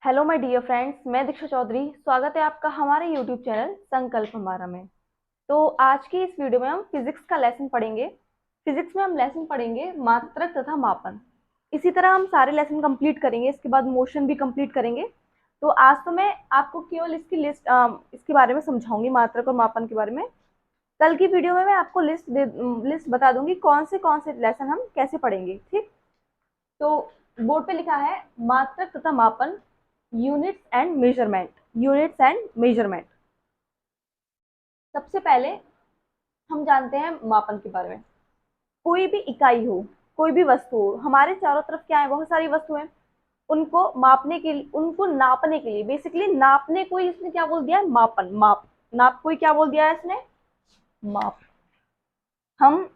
Hello my dear friends, मैं दीक्षा चौधरी। स्वागत है आपका हमारे यूट्यूब चैनल संकल्प हमारा में। तो आज की इस वीडियो में हम फिजिक्स का लेसन पढ़ेंगे। फिजिक्स में हम लेसन पढ़ेंगे मात्रक तथा मापन। इसी तरह हम सारे लेसन कंप्लीट करेंगे, इसके बाद मोशन भी कंप्लीट करेंगे। तो आज तो मैं आपको केवल इसकी इसके बारे में समझाऊंगी, मात्रक और मापन के बारे में। कल की वीडियो में मैं आपको लिस्ट बता दूंगी कौन से लेसन हम कैसे पढ़ेंगे। ठीक, तो बोर्ड पे लिखा है मात्रक तथा मापन, units and measurement. Units and measurement. सबसे पहले हम जानते हैं मापन के बारे में। कोई भी इकाई हो, कोई भी वस्तु हो, हमारे चारों तरफ क्या है, बहुत सारी वस्तु हैं। उनको मापने के लिए, उनको नापने के लिए, बेसिकली नापने को ही इसने क्या बोल दिया है, मापन। माप, नाप को ही क्या बोल दिया है इसने, माप। हम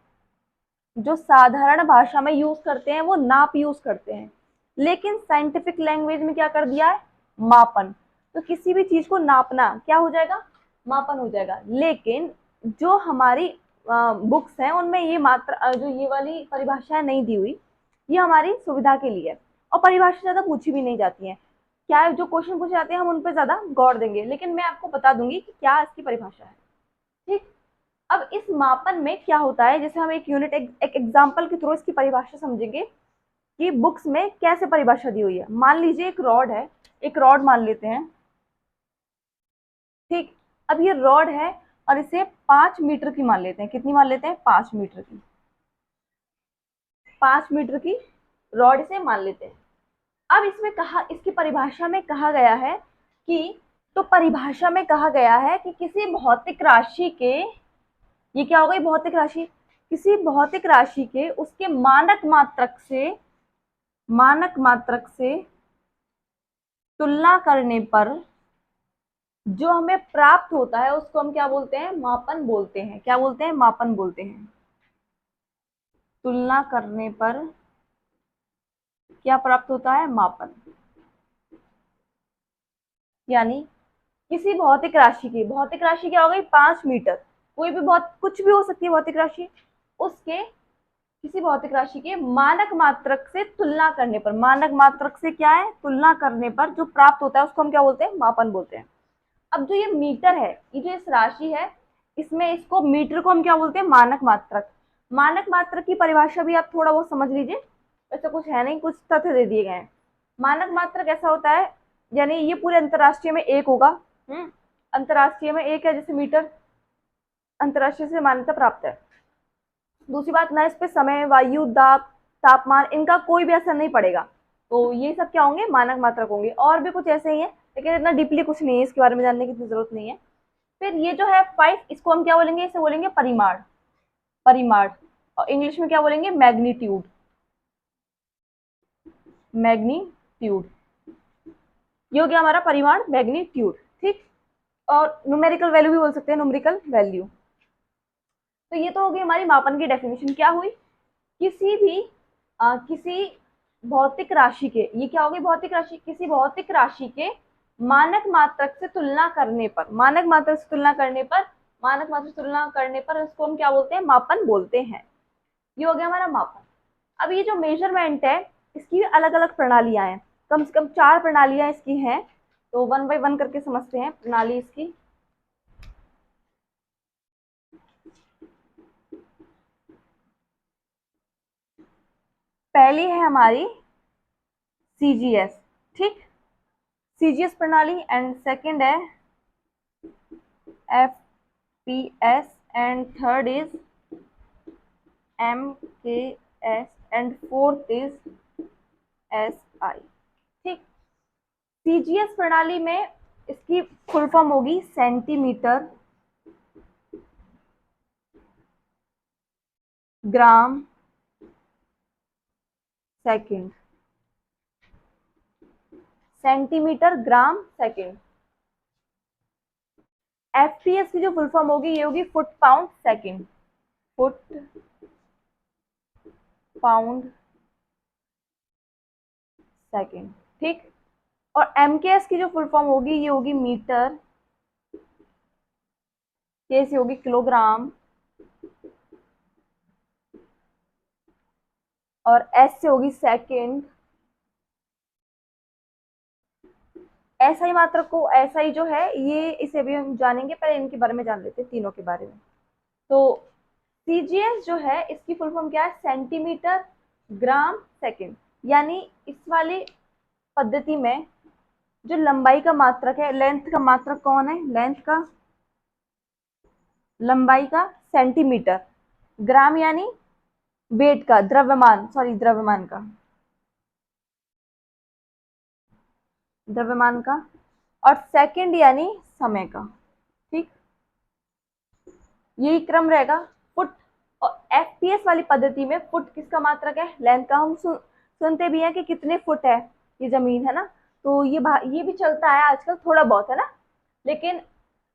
जो साधारण भाषा में यूज करते हैं वो नाप यूज करते हैं, लेकिन साइंटिफिक लैंग्वेज में क्या कर दिया है, मापन। तो किसी भी चीज को नापना क्या हो जाएगा, मापन हो जाएगा। लेकिन जो हमारी बुक्स हैं उनमें ये मात्रा, जो ये वाली परिभाषाएं नहीं दी हुई, ये हमारी सुविधा के लिए है। और परिभाषा ज्यादा पूछी भी नहीं जाती है। क्या जो क्वेश्चन पूछे जाते हैं हम उन पर ज्यादा गौर देंगे, लेकिन मैं आपको बता दूंगी कि क्या इसकी परिभाषा है। ठीक, अब इस मापन में क्या होता है, जैसे हम एक यूनिट, एक एग्जांपल के थ्रू इसकी परिभाषा समझेंगे कि बुक्स में कैसे परिभाषा दी हुई है। मान लीजिए एक रॉड है, एक रॉड मान लेते हैं। ठीक, अब ये रॉड है और इसे 5 मीटर की मान लेते हैं। कितनी मान लेते हैं, 5 मीटर की। 5 मीटर की रॉड इसे मान लेते हैं। अब इसमें कहा, इसकी परिभाषा में कहा गया है कि, तो परिभाषा में कहा गया है कि किसी भौतिक राशि के, ये क्या हो गई, भौतिक राशि, किसी भौतिक राशि के उसके मानक मात्रक से तुलना करने पर जो हमें प्राप्त होता है उसको हम क्या बोलते हैं, मापन बोलते हैं। क्या बोलते हैं, मापन बोलते हैं। तुलना करने पर क्या प्राप्त होता है, मापन। यानी किसी भौतिक राशि की, भौतिक राशि क्या हो गई, 5 मीटर। कोई भी, बहुत कुछ भी हो सकती है भौतिक राशि। उसके, किसी भौतिक राशि के मानक मात्रक से तुलना करने पर, मानक मात्रक से क्या है, तुलना करने पर जो प्राप्त होता है उसको हम क्या बोलते हैं, मापन बोलते हैं। अब जो ये मीटर है, ये जो इस राशि है, इसमें इसको, मीटर को हम क्या बोलते हैं, मानक मात्रक। मानक मात्रक की परिभाषा भी आप थोड़ा बहुत समझ लीजिए, ऐसा कुछ है नहीं, कुछ तथ्य दे दिए गए हैं। मानक मात्रक ऐसा होता है, यानी ये पूरे अंतरराष्ट्रीय में एक होगा। अंतरराष्ट्रीय में एक है, जैसे मीटर अंतरराष्ट्रीय से मान्यता प्राप्त है। दूसरी बात, ना इस पे समय, वायु दाब, तापमान, इनका कोई भी असर नहीं पड़ेगा। तो ये सब क्या होंगे, मानक मात्रक होंगे। और भी कुछ ऐसे ही है, लेकिन इतना डीपली कुछ नहीं है, इसके बारे में जानने की इतनी जरूरत नहीं है। फिर ये जो है 5, इसको हम क्या बोलेंगे, इसे बोलेंगे परिमाण। परिमाण, और इंग्लिश में क्या बोलेंगे, मैग्नीट्यूड। मैग्नीट्यूड, ये हो गया हमारा परिमाण, मैग्नीट्यूड। ठीक, और न्यूमेरिकल वैल्यू भी बोल सकते हैं, न्यूमेरिकल वैल्यू। तो ये तो होगी हमारी मापन की डेफिनेशन। क्या हुई, किसी भी किसी भौतिक राशि के, ये क्या होगी, भौतिक राशि, किसी भौतिक राशि के मानक मात्रक से तुलना करने पर, मानक मात्रक से तुलना करने पर, मानक मात्रक से तुलना करने पर इसको हम क्या बोलते हैं, मापन बोलते हैं। ये हो गया हमारा मापन। अब ये जो मेजरमेंट है, इसकी भी अलग अलग प्रणालियां हैं। कम से कम 4 प्रणालियां इसकी हैं। तो वन बाय वन करके समझते हैं प्रणाली इसकी। पहली है हमारी सीजीएस। ठीक, सीजीएस प्रणाली। एंड सेकंड है FPS. And third is MKS. And fourth is SI. ठीक, सीजीएस प्रणाली में इसकी फुल फॉर्म होगी सेंटीमीटर, ग्राम, सेकंड। सेंटीमीटर, ग्राम, सेकंड। एफपीएस की जो फुल फॉर्म होगी ये होगी foot, pound, second. Foot, pound, second. ठीक, और एमकेएस की जो फुल फॉर्म होगी ये होगी मीटर, के से होगी किलोग्राम, और एस से होगी सेकंड, एसआई मात्रक को, एसआई जो है ये, इसे भी हम जानेंगे, पहले इनके बारे में जान लेते हैं, तीनों के बारे में। तो सीजीएस जो है इसकी फुल फॉर्म क्या है, सेंटीमीटर ग्राम सेकंड। यानी इस वाली पद्धति में जो लंबाई का मात्रक है, लेंथ का मात्रक कौन है, लेंथ का, लंबाई का सेंटीमीटर, ग्राम यानी वेट का, द्रव्यमान, सॉरी द्रव्यमान का, द्रव्यमान का, और सेकंड यानी समय का। ठीक, यही क्रम रहेगा। फुट और एफपीएस वाली पद्धति में फुट किसका मात्रक है, लेंथ का। हम सुनते भी हैं कि कितने फुट है ये जमीन, है ना। तो ये भी चलता है आजकल थोड़ा बहुत, है ना। लेकिन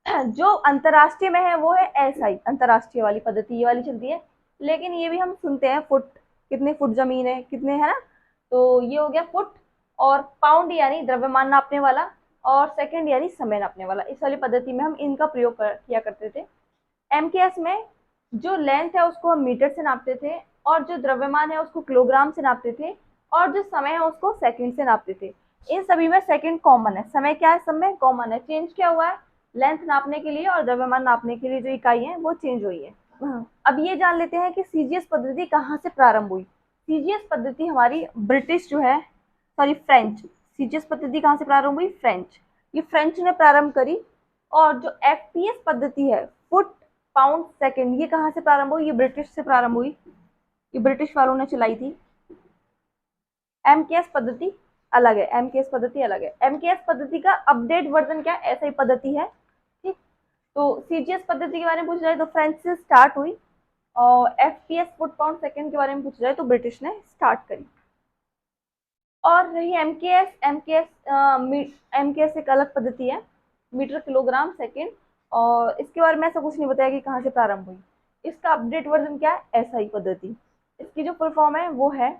जो अंतरराष्ट्रीय में है वो है एसआई, अंतरराष्ट्रीय वाली पद्धति ये वाली चलती है। लेकिन ये भी हम सुनते हैं फुट, कितने फुट जमीन है, कितने, है ना। तो ये हो गया फुट। और पाउंड यानी द्रव्यमान नापने वाला, और सेकंड यानी समय नापने वाला। इस वाली पद्धति में हम इनका प्रयोग किया करते थे। एमकेएस में जो लेंथ है उसको हम मीटर से नापते थे, और जो द्रव्यमान है उसको किलोग्राम से नापते थे, और जो समय है उसको सेकंड से नापते थे। इन सभी में सेकंड कॉमन है, समय क्या है, समय कॉमन है। चेंज क्या हुआ है, लेंथ नापने के लिए और द्रव्यमान नापने के लिए जो इकाई है वो चेंज हुई है। अब ये जान लेते हैं कि सीजीएस पद्धति कहाँ से प्रारंभ हुई। सीजीएस पद्धति हमारी ब्रिटिश जो है, सॉरी फ्रेंच, सीजीएस पद्धति कहाँ से प्रारंभ हुई, फ्रेंच, ये फ्रेंच ने प्रारंभ करी। और जो एफपीएस पद्धति है, फुट पाउंड सेकंड, ये कहाँ से प्रारंभ हुई, ये ब्रिटिश से प्रारंभ हुई, ये ब्रिटिश वालों ने चलाई थी। एमकेएस पद्धति अलग है, एमकेएस पद्धति अलग है। एमकेएस पद्धति का अपडेट वर्जन क्या है, ऐसा ही पद्धति है। ठीक, तो सीजीएस पद्धति के बारे में पूछा जाए तो फ्रेंच से स्टार्ट हुई, और एफपीएस फुट पाउंड सेकंड के बारे में पूछा जाए तो ब्रिटिश ने स्टार्ट करी। और रही एमकेएस, एमकेएस एक अलग पद्धति है, मीटर किलोग्राम सेकंड, और इसके बारे में ऐसा कुछ नहीं बताया कि कहाँ से प्रारंभ हुई। इसका अपडेट वर्जन क्या है, एसआई पद्धति। इसकी जो फुल फॉर्म है वो है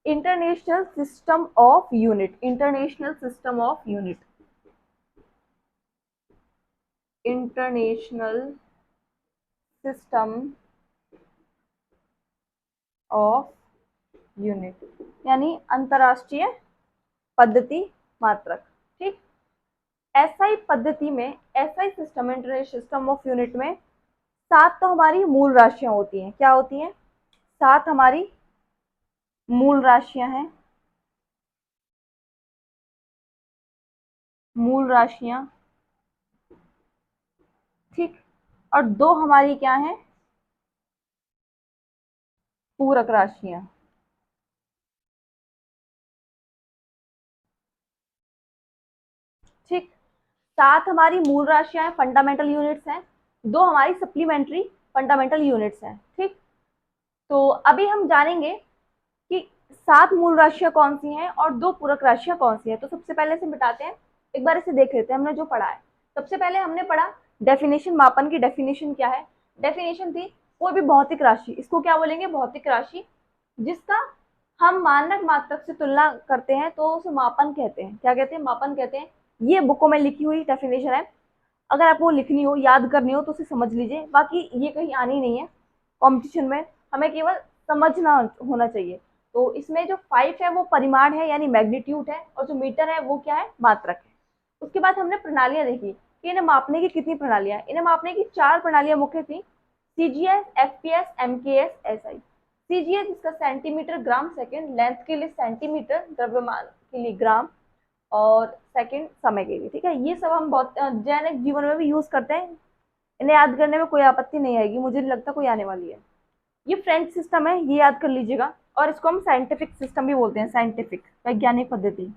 international system of unit, international system of unit, international system of unit, यानी अंतरराष्ट्रीय पद्धति मात्रक। ठीक, एसआई पद्धति में, SI system, international system of unit में 7 तो हमारी मूल राशियां होती हैं। क्या होती हैं, 7 हमारी मूल राशियां हैं, मूल राशियां। ठीक, और 2 हमारी क्या हैं, पूरक राशियां। ठीक, 7 हमारी मूल राशियां हैं, फंडामेंटल यूनिट्स हैं, 2 हमारी सप्लीमेंट्री फंडामेंटल यूनिट्स हैं। ठीक, तो अभी हम जानेंगे कि 7 मूल राशियां कौन सी हैं और 2 पूरक राशियां कौन सी हैं। तो सबसे पहले से मिटाते हैं, एक बार इसे देख लेते हैं हमने जो पढ़ा है। सबसे पहले हमने पढ़ा डेफिनेशन, मापन की डेफिनेशन क्या है। डेफिनेशन थी कोई भी भौतिक राशि, इसको क्या बोलेंगे, भौतिक राशि, जिसका हम मानक मात्रक से तुलना करते हैं तो उसे मापन कहते हैं। क्या कहते हैं, मापन कहते हैं। ये बुकों में लिखी हुई डेफिनेशन है, अगर आपको लिखनी हो, याद करनी हो तो उसे समझ लीजिए, बाकी ये कहीं आनी नहीं है कॉम्पिटिशन में, हमें केवल समझना होना चाहिए। तो इसमें जो 5 है वो परिमाण है, यानी मैग्नीट्यूड है, और जो मीटर है वो क्या है, मात्रक है। उसके बाद हमने प्रणालियां देखी कि इन्हें मापने की कितनी प्रणालियां, इन्हें मापने की 4 प्रणालियां मुख्य थी, CGS, FPS, MKS, SI. CGS जिसका सेंटीमीटर ग्राम सेकंड, लेंथ के लिए सेंटीमीटर, द्रव्यमान के लिए ग्राम, और सेकंड समय के लिए। ठीक है, ये सब हम बहुत दैनिक जीवन में भी यूज करते हैं, इन्हें याद करने में कोई आपत्ति नहीं आएगी, मुझे नहीं लगता कोई आने वाली है। ये फ्रेंच सिस्टम है, ये याद कर लीजिएगा, और इसको हम साइंटिफिक सिस्टम भी बोलते हैं, साइंटिफिक, वैज्ञानिक पद्धति,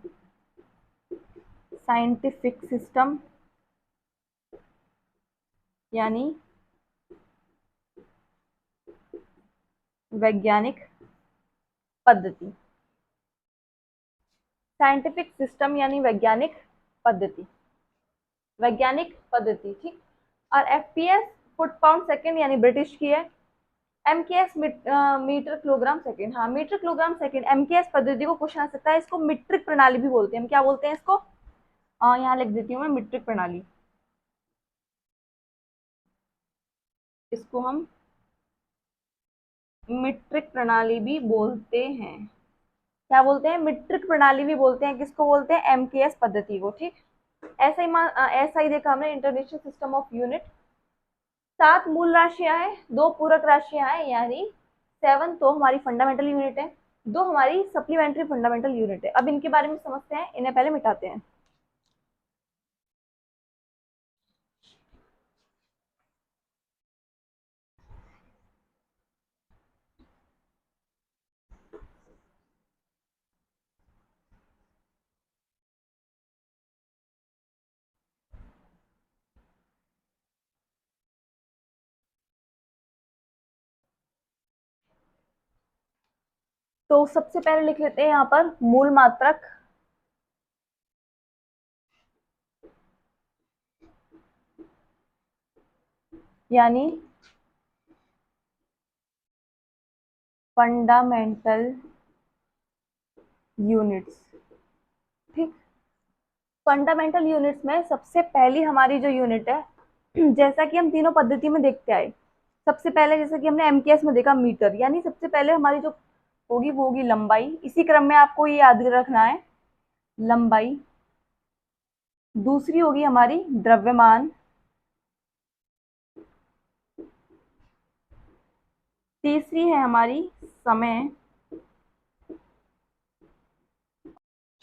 साइंटिफिक सिस्टम यानी वैज्ञानिक पद्धति, साइंटिफिक सिस्टम यानी वैज्ञानिक पद्धति, वैज्ञानिक पद्धति। ठीक, और एफपीएस फुट पाउंड सेकंड यानी ब्रिटिश की है। एमकेएस मीटर किलोग्राम सेकंड, हाँ मीटर किलोग्राम सेकंड। एमकेएस पद्धति को क्वेश्चन आ सकता है, इसको मीट्रिक प्रणाली भी बोलते हैं। हम क्या बोलते हैं इसको, यहाँ लिख देती हूँ मैं, मीट्रिक प्रणाली, इसको हम मीट्रिक प्रणाली भी बोलते हैं। क्या बोलते हैं, मीट्रिक प्रणाली भी बोलते हैं। किसको बोलते हैं, एमकेएस पद्धति को। ठीक, ऐसा ही देखा हमने, इंटरनेशनल सिस्टम ऑफ यूनिट। 7 मूल राशियां हैं, 2 पूरक राशियां हैं, यानी 7 तो हमारी फंडामेंटल यूनिट है, 2 हमारी सप्लीमेंट्री फंडामेंटल यूनिट है। अब इनके बारे में समझते हैं, इन्हें पहले मिटाते हैं। तो सबसे पहले लिख लेते हैं यहाँ पर मूल मात्रक, यानी फंडामेंटल यूनिट्स। ठीक, फंडामेंटल यूनिट्स में सबसे पहली हमारी जो यूनिट है, जैसा कि हम तीनों पद्धति में देखते आए, सबसे पहले जैसा कि हमने एमकेएस में देखा मीटर, यानी सबसे पहले हमारी जो होगी वो होगी लंबाई। इसी क्रम में आपको ये याद रखना है, लंबाई। दूसरी होगी हमारी द्रव्यमान। तीसरी है हमारी समय।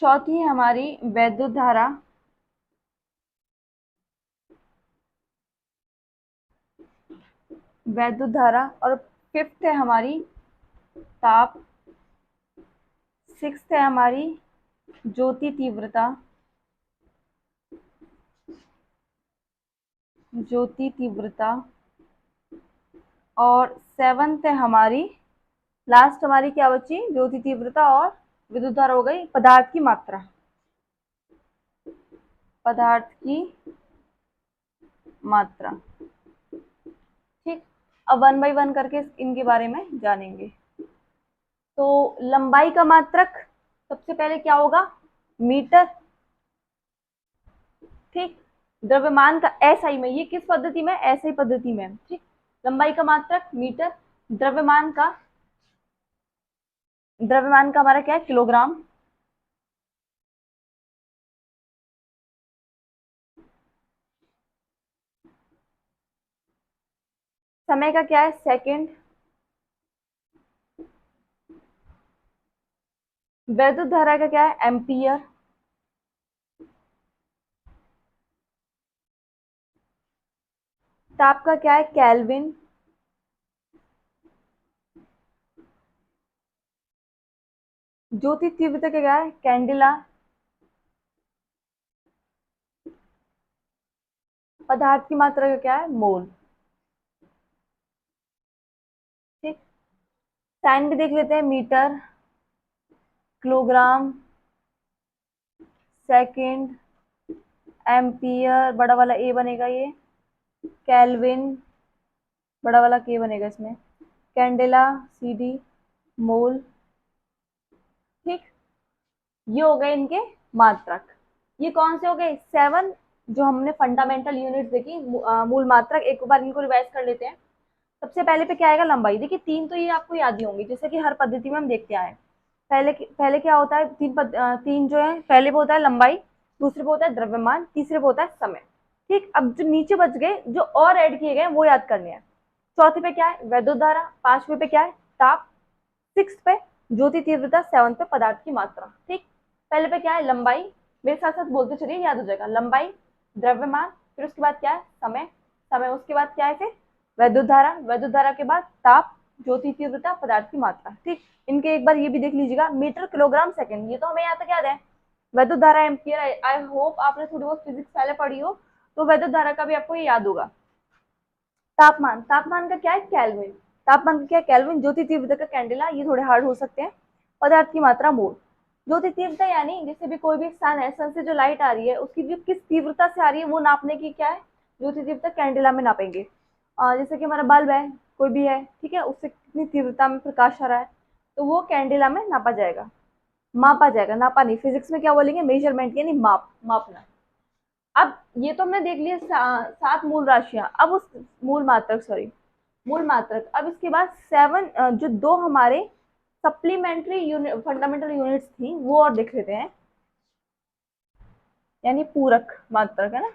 चौथी है हमारी वैद्युत धारा। वैद्युत धारा। और फिफ्थ है हमारी ताप। सिक्स्थ है हमारी ज्योति तीव्रता। ज्योति तीव्रता। और सेवंथ है हमारी, लास्ट हमारी क्या बची, ज्योति तीव्रता और विद्युत धारा हो गई, पदार्थ की मात्रा। पदार्थ की मात्रा। ठीक, अब 1 बाय 1 करके इनके बारे में जानेंगे। तो लंबाई का मात्रक सबसे पहले क्या होगा, मीटर। ठीक, द्रव्यमान का एसआई में, ये किस पद्धति में, एसआई पद्धति में। ठीक, लंबाई का मात्रक मीटर, द्रव्यमान का हमारा क्या है, किलोग्राम। समय का क्या है, सेकंड। वैद्युत धारा का क्या है, एम्पियर। ताप का क्या है, केल्विन। ज्योति तीव्रता का क्या है, कैंडिला। पदार्थ की मात्रा का क्या है, मोल। ठीक, साइन भी देख लेते हैं, मीटर, किलोग्राम, सेकंड, एम्पियर, बड़ा वाला ए बनेगा ये, केल्विन, बड़ा वाला के बनेगा इसमें, कैंडेला, सीडी, मोल। ठीक, ये हो गए इनके मात्रक। ये कौन से हो गए, 7 जो हमने फंडामेंटल यूनिट देखी, मूल मात्रक। एक बार इनको रिवाइज कर लेते हैं। सबसे पहले पे क्या आएगा, लंबाई। देखिए 3 तो ये आपको याद ही होंगी, जैसे कि हर पद्धति में हम देखते आए। पहले क्या होता है, 3 जो है, पहले पे होता है लंबाई, दूसरे पे होता है द्रव्यमान, तीसरे पे होता है समय। ठीक, अब जो नीचे बच गए, जो और ऐड किए गए वो याद करने हैं। चौथे पे क्या है, वैद्युत धारा। 5वें पे क्या है, ताप। 6 पे ज्योति तीव्रता। 7 पे पदार्थ की मात्रा। ठीक, पहले पे क्या है, लंबाई। मेरे साथ साथ बोलते चलिए, याद हो जाएगा। लंबाई, द्रव्यमान, फिर उसके बाद क्या है, समय उसके बाद क्या है, फिर वैद्युत धारा के बाद ताप, ज्योति तीव्रता, पदार्थ की मात्रा। ठीक, इनके एक बार ये भी देख लीजिएगा, मीटर, किलोग्राम, सेकंड, ये तो हमें यहाँ तक याद है। वैद्युत धारा एम्पियर, आई होप आपने थोड़ी बहुत फिजिक्स पहले पढ़ी हो, तो वैद्युत धारा का भी आपको ये याद होगा। तापमान का क्या है, केल्विन। तापमान का क्या है, केल्विन। ज्योति तीव्रता का कैंडेला, ये थोड़े हार्ड हो सकते हैं। पदार्थ की मात्रा मोल। ज्योति तीव्रता यानी जैसे भी कोई भी सन है, सन से जो लाइट आ रही है उसकी जो किस तीव्रता से आ रही है वो नापने की क्या है, ज्योति तीव्रता कैंडेला में नापेंगे। जैसे कि हमारा बल्ब है, कोई भी है, ठीक है, उससे कितनी तीव्रता में प्रकाश आ रहा है, तो वो कैंडेला में नापा जाएगा, मापा जाएगा, नापा नहीं। फिजिक्स में क्या बोलेंगे, मेजरमेंट, यानी मापना। अब ये तो हमने देख लिया 7 मूल राशियां। अब उस मूल मात्रक, अब इसके बाद 7 जो 2 हमारे सप्लीमेंट्री यूनिट फंडामेंटल यूनिट्स थी वो और देख लेते हैं, यानी पूरक मात्रक है ना।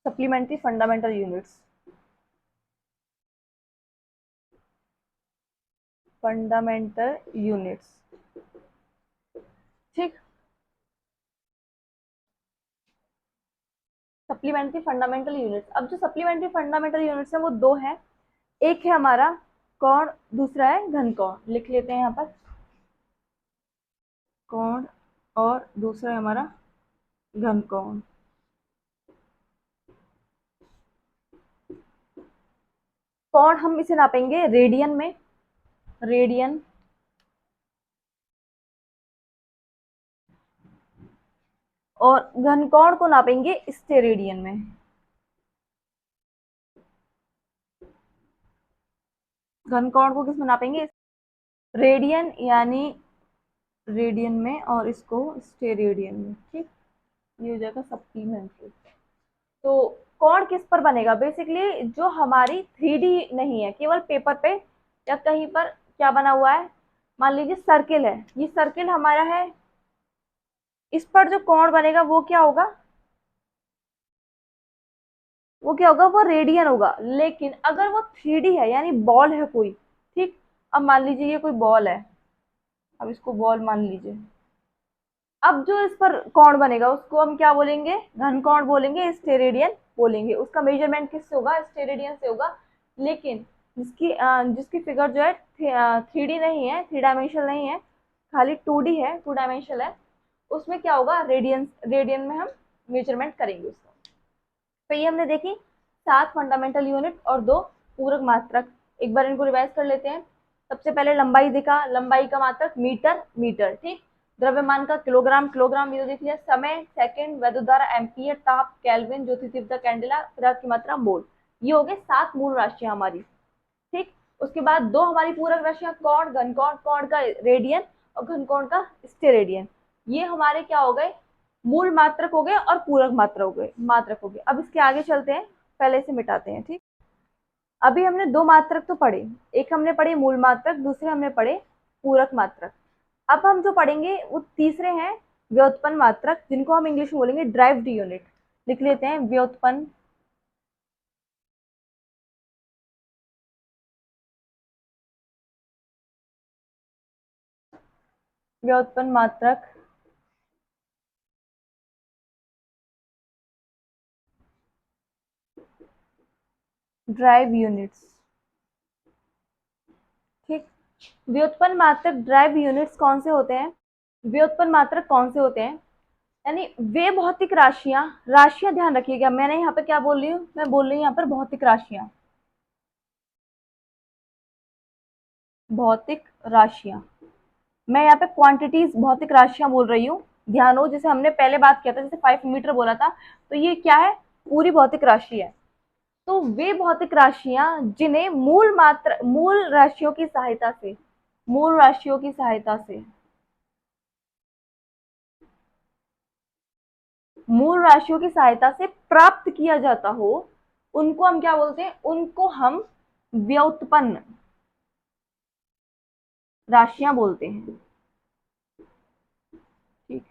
Supplementary fundamental units, fundamental units, ठीक। सप्लीमेंट्री फंडामेंटल यूनिट्स, अब जो सप्लीमेंट्री फंडामेंटल यूनिट्स है वो दो है, एक है हमारा कोण, दूसरा है घन कोण। लिख लेते हैं यहाँ पर कोण और दूसरा है हमारा घन कोण। कोण हम इसे नापेंगे रेडियन में, रेडियन, और घन कोण को नापेंगे स्टेरेडियन में। घन कोण को किस में नापेंगे? रेडियन, यानी रेडियन में, और इसको स्टेरेडियन में, ठीक। ये हो जाएगा सप्लीमेंट्री। तो कोण किस पर बनेगा? बेसिकली जो हमारी 3D नहीं है, केवल पेपर पे या कहीं पर क्या बना हुआ है, मान लीजिए सर्किल है, ये सर्किल हमारा है, इस पर जो कोण बनेगा वो क्या होगा, वो क्या होगा, वो रेडियन होगा। लेकिन अगर वो 3D है, यानी बॉल है कोई, ठीक। अब मान लीजिए ये कोई बॉल है, अब इसको बॉल मान लीजिए, अब जो इस पर कोण बनेगा उसको हम क्या बोलेंगे, घन कोण बोलेंगे, स्टेरेडियन बोलेंगे। उसका मेजरमेंट किससे होगा? स्टेरेडियन से होगा। लेकिन जिसकी फिगर जो है 3D नहीं है, 3 डायमेंशनल नहीं है, खाली 2D है, 2 डायमेंशनल है, उसमें क्या होगा, रेडियन, रेडियन में हम मेजरमेंट करेंगे उसका। तो ये हमने देखी 7 फंडामेंटल यूनिट और 2 पूरक मात्रक। एक बार इनको रिवाइज कर लेते हैं। सबसे पहले लंबाई देखा, लंबाई का मात्रक मीटर, मीटर, ठीक। द्रव्यमान का किलोग्राम, किलोग्राम, ये देख लिया। समय सेकंड, वैद्युत धारा एम्पियर, ताप केल्विन, ज्योति तीव्रता कैंडेला, पदार्थ की मात्रा मोल। ये हो गए 7 मूल राशियां हमारी, ठीक। उसके बाद 2 हमारी पूरक राशियां, कोण, घन कोण, कोण का रेडियन और घन कोण का स्टेरेडियन। ये हमारे क्या हो गए, मूल मात्रक हो गए और पूरक मात्रक हो गए। अब इसके आगे चलते हैं, पहले से मिटाते हैं, ठीक। अभी हमने 2 मात्रक तो पढ़े, एक हमने पढ़े मूल मात्रक, दूसरे हमने पढ़े पूरक मात्रक। अब हम जो पढ़ेंगे वो तीसरे हैं व्युत्पन्न मात्रक, जिनको हम इंग्लिश में बोलेंगे ड्राइव्ड यूनिट। लिख लेते हैं व्युत्पन्न, व्युत्पन्न मात्रक, ड्राइव यूनिट्स, ठीक। व्युत्पन्न मात्रक ड्राइव यूनिट्स कौन से होते हैं? व्युत्पन्न मात्रक कौन से होते हैं, यानी वे भौतिक राशियां, राशियां ध्यान रखिएगा, मैंने यहाँ पे क्या बोल रही हूँ, मैं बोल रही हूँ यहाँ पर भौतिक राशियां, भौतिक राशियां। मैं यहाँ पे क्वांटिटीज भौतिक राशियां बोल रही हूँ, ध्यान हो। जैसे हमने पहले बात किया था, जैसे 5 मीटर बोला था, तो ये क्या है, पूरी भौतिक राशि है। तो वे भौतिक राशियां जिन्हें मूल राशियों की सहायता से, मूल राशियों की सहायता से, मूल राशियों की सहायता से प्राप्त किया जाता हो, उनको हम क्या बोलते हैं, उनको हम व्युत्पन्न राशियां बोलते हैं, ठीक।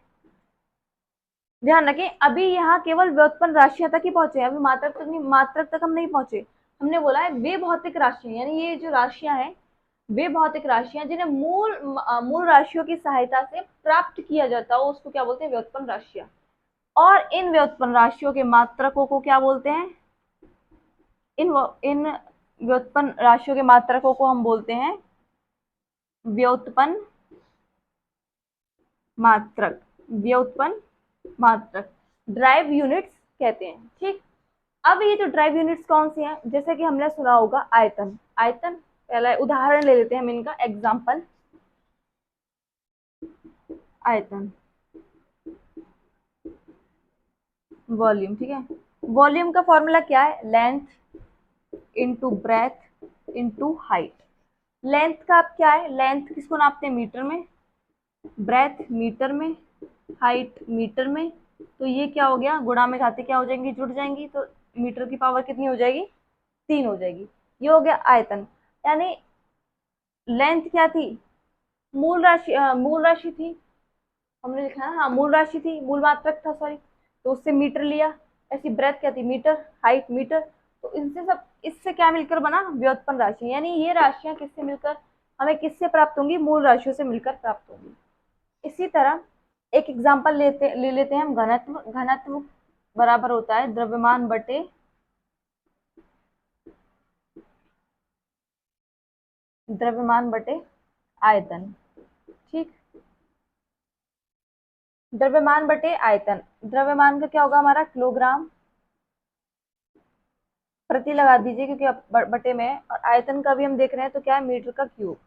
ध्यान रखें, अभी यहाँ केवल व्युत्पन्न राशियां तक ही पहुंचे, अभी मात्रक तक नहीं, मात्रक तक हम नहीं पहुंचे। हमने बोला है वे भौतिक राशियां, यानी ये जो राशियां हैं वे भौतिक राशियां जिन्हें मूल राशियों की सहायता से प्राप्त किया जाता हो, उसको क्या बोलते हैं, व्युत्पन्न राशियां। और इन व्युत्पन्न राशियों के मात्रकों को क्या बोलते हैं, इन व्युत्पन्न राशियों के मात्रकों को हम बोलते हैं व्युत्पन्न मात्रक, व्युत्पन्न मात्रक, ड्राइव यूनिट्स कहते हैं, ठीक। अब ये जो ड्राइव यूनिट्स कौन सी हैं, जैसे कि हमने सुना होगा आयतन, आयतन पहला उदाहरण ले लेते हैं हम इनका, एग्जाम्पल आयतन, वॉल्यूम, ठीक है। वॉल्यूम का फॉर्मूला क्या है, length into breadth into height. Length का आप क्या है, लेंथ किसको नापते हैं मीटर में, ब्रेथ मीटर में, हाइट मीटर में। तो ये क्या हो गया, गुणा में घाते क्या हो जाएंगी, जुड़ जाएंगी, तो मीटर की पावर कितनी हो जाएगी, 3 हो जाएगी। ये हो गया आयतन। यानी लेंथ क्या थी, मूल राशि थी, हमने लिखा है, हाँ मूल राशि थी, मूल मात्रक था सॉरी, तो उससे मीटर लिया। ऐसी ब्रेथ क्या थी, मीटर, हाइट मीटर। तो इनसे सब, इससे क्या मिलकर बना, व्युत्पन्न राशि। यानी ये राशियां किससे मिलकर, हमें किससे प्राप्त होंगी, मूल राशियों से मिलकर प्राप्त होंगी। इसी तरह एक एग्जाम्पल ले लेते हैं हम, घनत्व। घनत्व बराबर होता है द्रव्यमान बटे आयतन। ठीक, द्रव्यमान बटे आयतन, द्रव्यमान का क्या होगा हमारा, किलोग्राम प्रति लगा दीजिए क्योंकि अब बटे में है, और आयतन का भी हम देख रहे हैं तो क्या है, मीटर का क्यूब,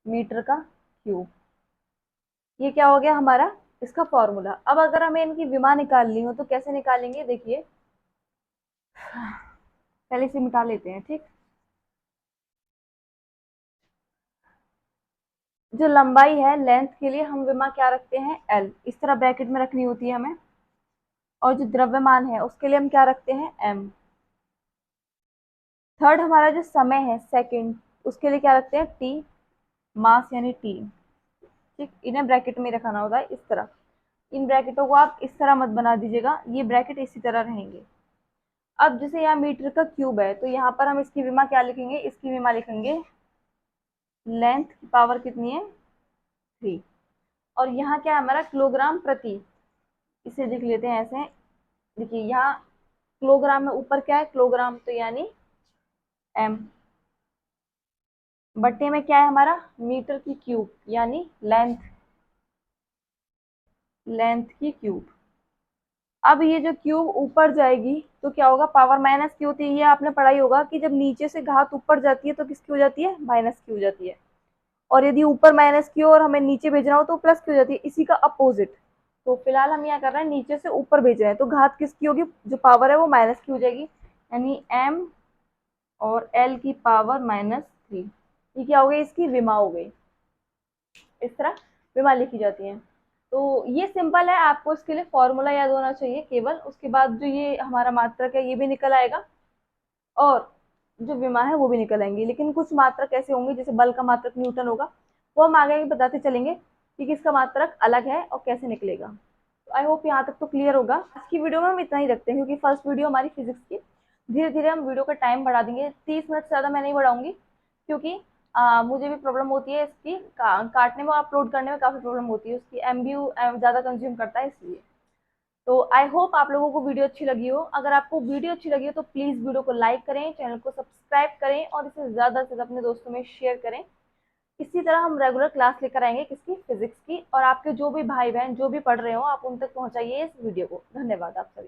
मीटर का क्यूब। ये क्या हो गया हमारा, इसका फॉर्मूला। अब अगर हमें इनकी विमा निकालनी हो तो कैसे निकालेंगे, देखिए पहले से मिटा लेते हैं। ठीक, जो लंबाई है, लेंथ के लिए हम विमा क्या रखते हैं, एल, इस तरह ब्रैकेट में रखनी होती है हमें। और जो द्रव्यमान है उसके लिए हम क्या रखते हैं, एम। थर्ड हमारा जो समय है, सेकंड, उसके लिए क्या रखते हैं, टी, मास यानी टी। ठीक, इन्हें ब्रैकेट में रखना होता है इस तरह। इन ब्रैकेटों को आप इस तरह मत बना दीजिएगा, ये ब्रैकेट इसी तरह रहेंगे। अब जैसे यहाँ मीटर का क्यूब है तो यहाँ पर हम इसकी विमा क्या लिखेंगे, इसकी विमा लिखेंगे लेंथ की पावर कितनी है, 3। और यहाँ क्या है हमारा, किलोग्राम प्रति, इसे देख लेते हैं ऐसे। देखिए यहाँ किलोग्राम में ऊपर क्या है, किलोग्राम, तो यानी एम, बट्टे में क्या है हमारा, मीटर की क्यूब यानी लेंथ, लेंथ की क्यूब। अब ये जो क्यूब ऊपर जाएगी तो क्या होगा, पावर माइनस की होती है। ये आपने पढ़ाई होगा कि जब नीचे से घात ऊपर जाती है तो किसकी हो जाती है, माइनस की हो जाती है। और यदि ऊपर माइनस की हो और हमें नीचे भेजना हो तो प्लस की हो जाती है, इसी का अपोजिट। तो फिलहाल हम यहाँ कर रहे हैं नीचे से ऊपर भेज रहे हैं, तो घात किसकी होगी, जो पावर है वो माइनस की हो जाएगी, यानी एम और एल की पावर -3। ये क्या हो गई, इसकी विमा हो गई। इस तरह विमा लिखी जाती है। तो ये सिंपल है, आपको इसके लिए फॉर्मूला याद होना चाहिए केवल, उसके बाद जो ये हमारा मात्रक है ये भी निकल आएगा, और जो विमा है वो भी निकल आएंगी। लेकिन कुछ मात्रक ऐसे होंगे, जैसे बल का मात्रक न्यूटन होगा, वो हम आगे बताते चलेंगे कि किसका मात्रक अलग है और कैसे निकलेगा। तो आई होप यहाँ तक तो क्लियर होगा। आज की वीडियो में हम इतना ही रखते हैं क्योंकि फर्स्ट वीडियो हमारी फिजिक्स की। धीरे धीरे हम वीडियो का टाइम बढ़ा देंगे, 30 मिनट से ज़्यादा मैं नहीं बढ़ाऊंगी, क्योंकि मुझे भी प्रॉब्लम होती है इसकी काटने में और अपलोड करने में काफ़ी प्रॉब्लम होती है, उसकी एमबीयू ज़्यादा कंज्यूम करता है इसलिए। तो आई होप आप लोगों को वीडियो अच्छी लगी हो। अगर आपको वीडियो अच्छी लगी हो तो प्लीज़ वीडियो को लाइक करें, चैनल को सब्सक्राइब करें और इसे ज़्यादा से ज़्यादा अपने दोस्तों में शेयर करें। इसी तरह हम रेगुलर क्लास लेकर आएंगे किसकी, फिजिक्स की। और आपके जो भी भाई बहन जो भी पढ़ रहे हो आप उन तक पहुंचाइए इस वीडियो को। धन्यवाद आप सभी।